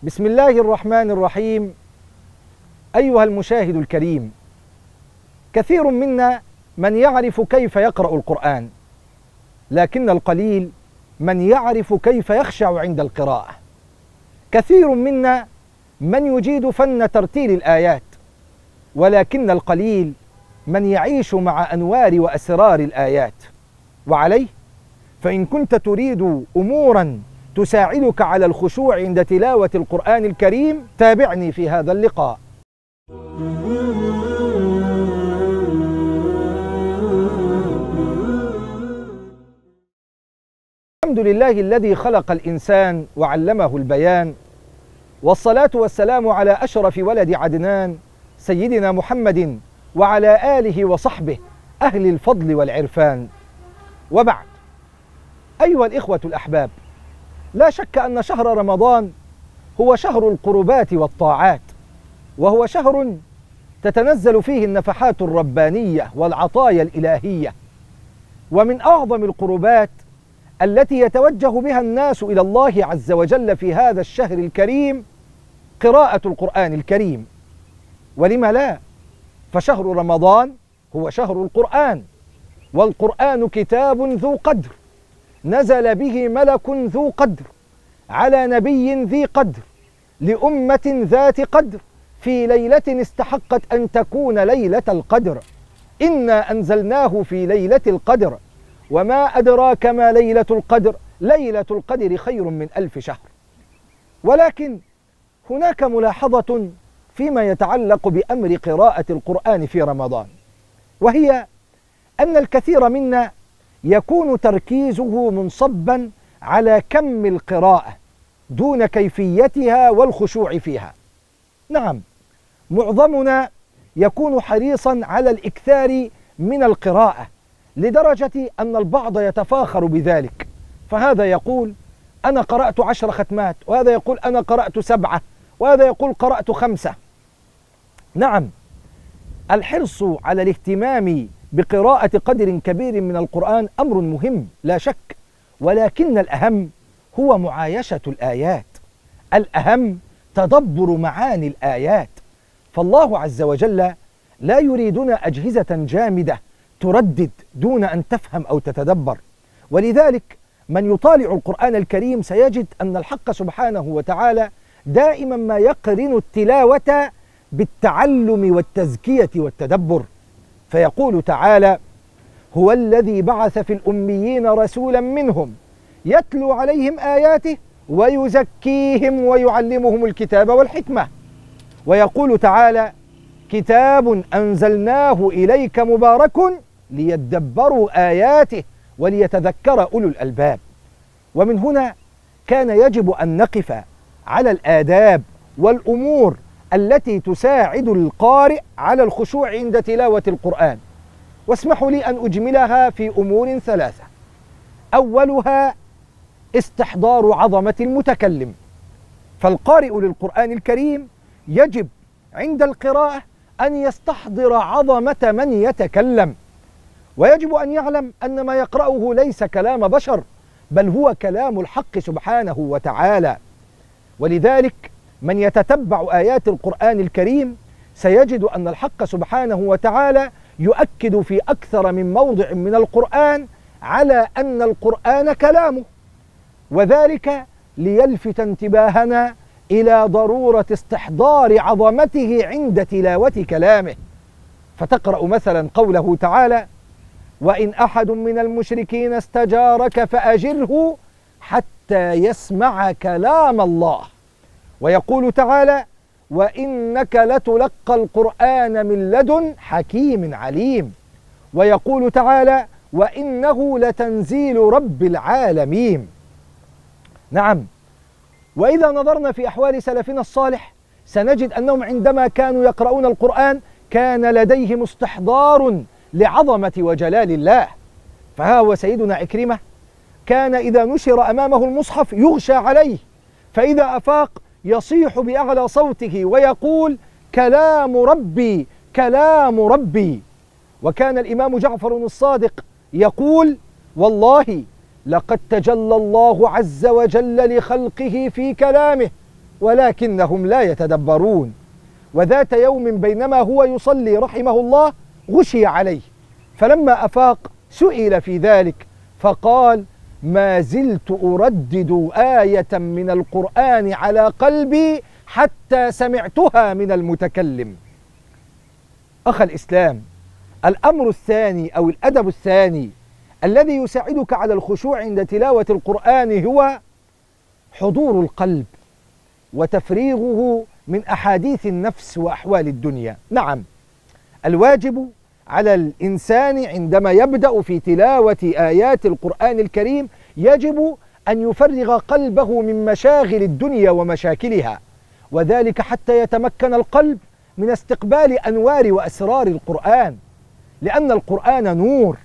بسم الله الرحمن الرحيم. أيها المشاهد الكريم، كثير منا من يعرف كيف يقرأ القرآن، لكن القليل من يعرف كيف يخشع عند القراءة. كثير منا من يجيد فن ترتيل الآيات، ولكن القليل من يعيش مع أنوار وأسرار الآيات. وعليه فإن كنت تريد أموراً تساعدك على الخشوع عند تلاوة القرآن الكريم، تابعني في هذا اللقاء. الحمد لله الذي خلق الإنسان وعلمه البيان، والصلاة والسلام على أشرف ولد عدنان سيدنا محمد وعلى آله وصحبه أهل الفضل والعرفان. وبعد، أيها الإخوة الأحباب، لا شك أن شهر رمضان هو شهر القربات والطاعات، وهو شهر تتنزل فيه النفحات الربانية والعطايا الإلهية. ومن أعظم القربات التي يتوجه بها الناس إلى الله عز وجل في هذا الشهر الكريم قراءة القرآن الكريم. ولم لا؟ فشهر رمضان هو شهر القرآن، والقرآن كتاب ذو قدر، نزل به ملك ذو قدر على نبي ذي قدر لأمة ذات قدر في ليلة استحقت أن تكون ليلة القدر. إنا أنزلناه في ليلة القدر وما أدراك ما ليلة القدر، ليلة القدر خير من 1000 شهر. ولكن هناك ملاحظة فيما يتعلق بأمر قراءة القرآن في رمضان، وهي أن الكثير منا يكون تركيزه منصبا على كم القراءة دون كيفيتها والخشوع فيها. نعم، معظمنا يكون حريصا على الإكثار من القراءة لدرجة أن البعض يتفاخر بذلك، فهذا يقول أنا قرأت 10 ختمات، وهذا يقول أنا قرأت 7، وهذا يقول قرأت 5. نعم، الحرص على الاهتمام بقراءة قدر كبير من القرآن أمر مهم لا شك، ولكن الأهم هو معايشة الآيات، الأهم تدبر معاني الآيات. فالله عز وجل لا يريدنا أجهزة جامدة تردد دون أن تفهم أو تتدبر. ولذلك من يطالع القرآن الكريم سيجد أن الحق سبحانه وتعالى دائما ما يقرن التلاوة بالتعلم والتزكية والتدبر، فيقول تعالى: هو الذي بعث في الأميين رسولا منهم يتلو عليهم آياته ويزكيهم ويعلمهم الكتاب والحكمة. ويقول تعالى: كتاب أنزلناه إليك مبارك ليدبروا آياته وليتذكر أولو الألباب. ومن هنا كان يجب أن نقف على الآداب والأمور التي تساعد القارئ على الخشوع عند تلاوة القرآن، واسمحوا لي أن أجملها في أمور 3. أولها استحضار عظمة المتكلم، فالقارئ للقرآن الكريم يجب عند القراءة أن يستحضر عظمة من يتكلم، ويجب أن يعلم أن ما يقرأه ليس كلام بشر، بل هو كلام الحق سبحانه وتعالى. ولذلك من يتتبع آيات القرآن الكريم سيجد أن الحق سبحانه وتعالى يؤكد في أكثر من موضع من القرآن على أن القرآن كلامه، وذلك ليلفت انتباهنا إلى ضرورة استحضار عظمته عند تلاوة كلامه. فتقرأ مثلا قوله تعالى: وإن أحد من المشركين استجارك فأجره حتى يسمع كلام الله. ويقول تعالى: وإنك لتلقى القرآن من لدن حكيم عليم. ويقول تعالى: وإنه لتنزيل رب العالمين. نعم، وإذا نظرنا في أحوال سلفنا الصالح سنجد أنهم عندما كانوا يقرؤون القرآن كان لديهم استحضار لعظمة وجلال الله. فها هو سيدنا عكرمة كان إذا نشر أمامه المصحف يغشى عليه، فإذا أفاق يصيح بأعلى صوته ويقول: كلام ربي كلام ربي. وكان الإمام جعفر الصادق يقول: والله لقد تجلى الله عز وجل لخلقه في كلامه ولكنهم لا يتدبرون. وذات يوم بينما هو يصلي رحمه الله غشي عليه، فلما أفاق سئل في ذلك فقال: ما زلت أردد آية من القرآن على قلبي حتى سمعتها من المتكلم. أخ الإسلام، الأمر الثاني أو الأدب الثاني الذي يساعدك على الخشوع عند تلاوة القرآن هو حضور القلب وتفريغه من أحاديث النفس وأحوال الدنيا. نعم، الواجب على الإنسان عندما يبدأ في تلاوة آيات القرآن الكريم يجب أن يفرغ قلبه من مشاغل الدنيا ومشاكلها، وذلك حتى يتمكن القلب من استقبال أنوار وأسرار القرآن، لأن القرآن نور،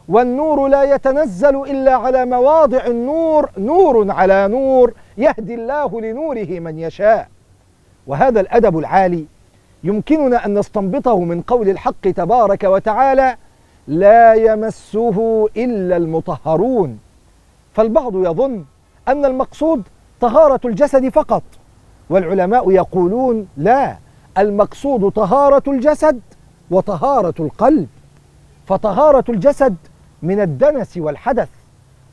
والنور لا يتنزل إلا على مواضع النور، نور على نور يهدي الله لنوره من يشاء. وهذا الأدب العالي يمكننا أن نستنبطه من قول الحق تبارك وتعالى: لا يمسه إلا المطهرون. فالبعض يظن أن المقصود طهارة الجسد فقط، والعلماء يقولون لا، المقصود طهارة الجسد وطهارة القلب، فطهارة الجسد من الدنس والحدث،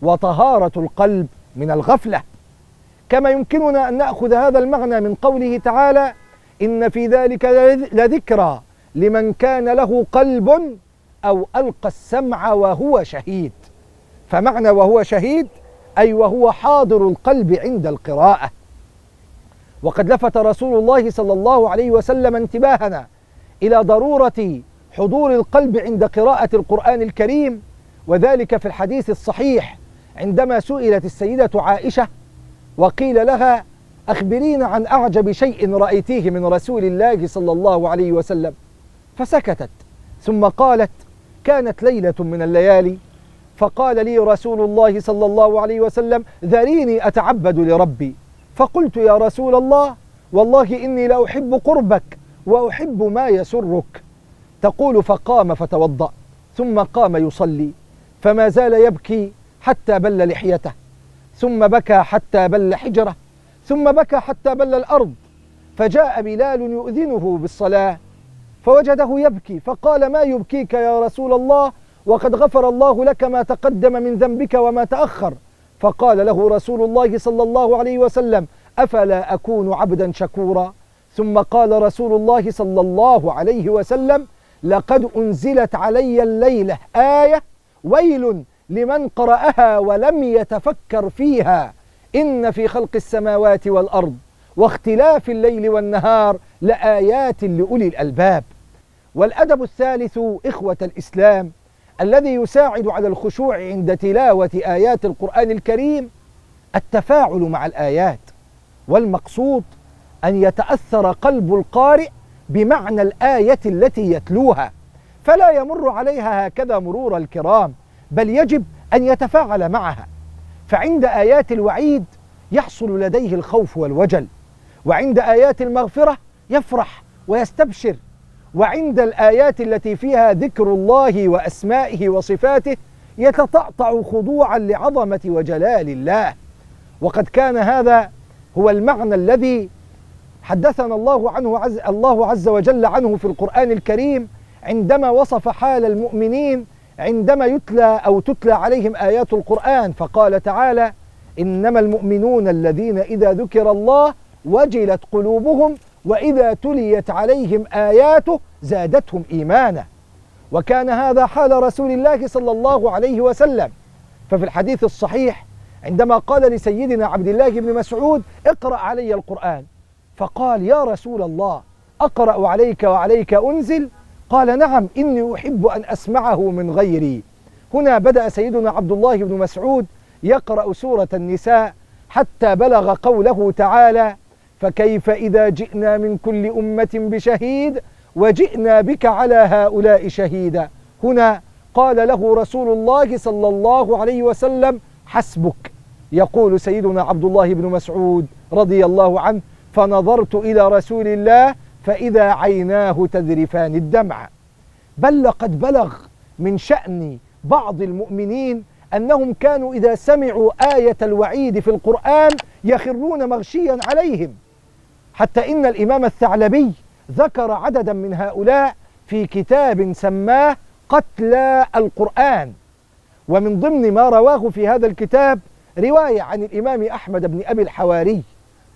وطهارة القلب من الغفلة. كما يمكننا أن نأخذ هذا المعنى من قوله تعالى: إن في ذلك لذكرى لمن كان له قلب أو ألقى السمع وهو شهيد. فمعنى وهو شهيد أي وهو حاضر القلب عند القراءة. وقد لفت رسول الله صلى الله عليه وسلم انتباهنا إلى ضرورة حضور القلب عند قراءة القرآن الكريم، وذلك في الحديث الصحيح عندما سئلت السيدة عائشة وقيل لها: أخبرين عن أعجب شيء رأيتيه من رسول الله صلى الله عليه وسلم، فسكتت، ثم قالت: كانت ليلة من الليالي فقال لي رسول الله صلى الله عليه وسلم: ذريني أتعبد لربي، فقلت: يا رسول الله، والله إني لأحب قربك وأحب ما يسرك. تقول: فقام فتوضأ ثم قام يصلي، فما زال يبكي حتى بل لحيته، ثم بكى حتى بل حجره، ثم بكى حتى بل الأرض، فجاء بلال يؤذنه بالصلاة فوجده يبكي، فقال: ما يبكيك يا رسول الله، وقد غفر الله لك ما تقدم من ذنبك وما تأخر. فقال له رسول الله صلى الله عليه وسلم: أفلا أكون عبدا شكورا؟ ثم قال رسول الله صلى الله عليه وسلم: لقد أنزلت علي الليلة آية ويل لمن قرأها ولم يتفكر فيها، إن في خلق السماوات والأرض واختلاف الليل والنهار لآيات لأولي الألباب. والأدب الثالث إخوة الإسلام الذي يساعد على الخشوع عند تلاوة آيات القرآن الكريم التفاعل مع الآيات، والمقصود أن يتأثر قلب القارئ بمعنى الآية التي يتلوها، فلا يمر عليها هكذا مرور الكرام، بل يجب أن يتفاعل معها. فعند آيات الوعيد يحصل لديه الخوف والوجل، وعند آيات المغفرة يفرح ويستبشر، وعند الآيات التي فيها ذكر الله وأسمائه وصفاته يتطأطع خضوعا لعظمة وجلال الله. وقد كان هذا هو المعنى الذي حدثنا الله عز وجل عنه في القرآن الكريم عندما وصف حال المؤمنين عندما يتلى أو تتلى عليهم آيات القرآن، فقال تعالى: إنما المؤمنون الذين إذا ذكر الله وجلت قلوبهم وإذا تليت عليهم آياته زادتهم إيمانا. وكان هذا حال رسول الله صلى الله عليه وسلم، ففي الحديث الصحيح عندما قال لسيدنا عبد الله بن مسعود: اقرأ علي القرآن، فقال: يا رسول الله، أقرأ عليك وعليك أنزل؟ قال: نعم، إني أحب أن أسمعه من غيري. هنا بدأ سيدنا عبد الله بن مسعود يقرأ سورة النساء حتى بلغ قوله تعالى: فكيف إذا جئنا من كل أمة بشهيد وجئنا بك على هؤلاء شهيدا. هنا قال له رسول الله صلى الله عليه وسلم: حسبك. يقول سيدنا عبد الله بن مسعود رضي الله عنه: فنظرت إلى رسول الله فإذا عيناه تذرفان الدمع. بل لقد بلغ من شأن بعض المؤمنين أنهم كانوا إذا سمعوا آية الوعيد في القرآن يخرون مغشيا عليهم، حتى إن الإمام الثعلبي ذكر عددا من هؤلاء في كتاب سماه قتلى القرآن. ومن ضمن ما رواه في هذا الكتاب رواية عن الإمام أحمد بن أبي الحواري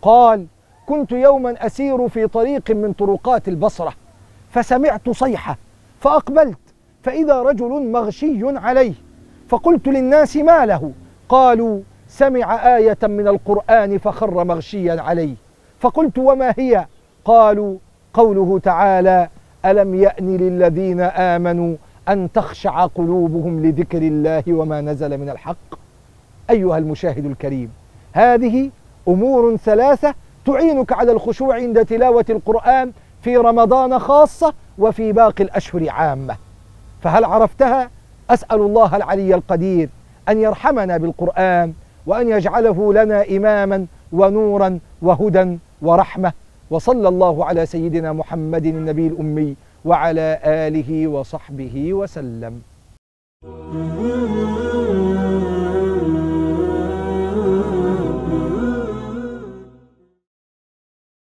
قال: كنت يوما أسير في طريق من طرقات البصرة فسمعت صيحة فأقبلت فإذا رجل مغشي عليه، فقلت للناس: ما له؟ قالوا: سمع آية من القرآن فخر مغشيا عليه. فقلت: وما هي؟ قالوا: قوله تعالى: ألم يأن للذين آمنوا أن تخشع قلوبهم لذكر الله وما نزل من الحق. أيها المشاهد الكريم، هذه أمور ثلاثة تعينك على الخشوع عند تلاوة القرآن في رمضان خاصة وفي باقي الأشهر عامة. فهل عرفتها؟ أسأل الله العلي القدير أن يرحمنا بالقرآن وأن يجعله لنا إماما ونورا وهدى ورحمة. وصلى الله على سيدنا محمد النبي الأمي وعلى آله وصحبه وسلم.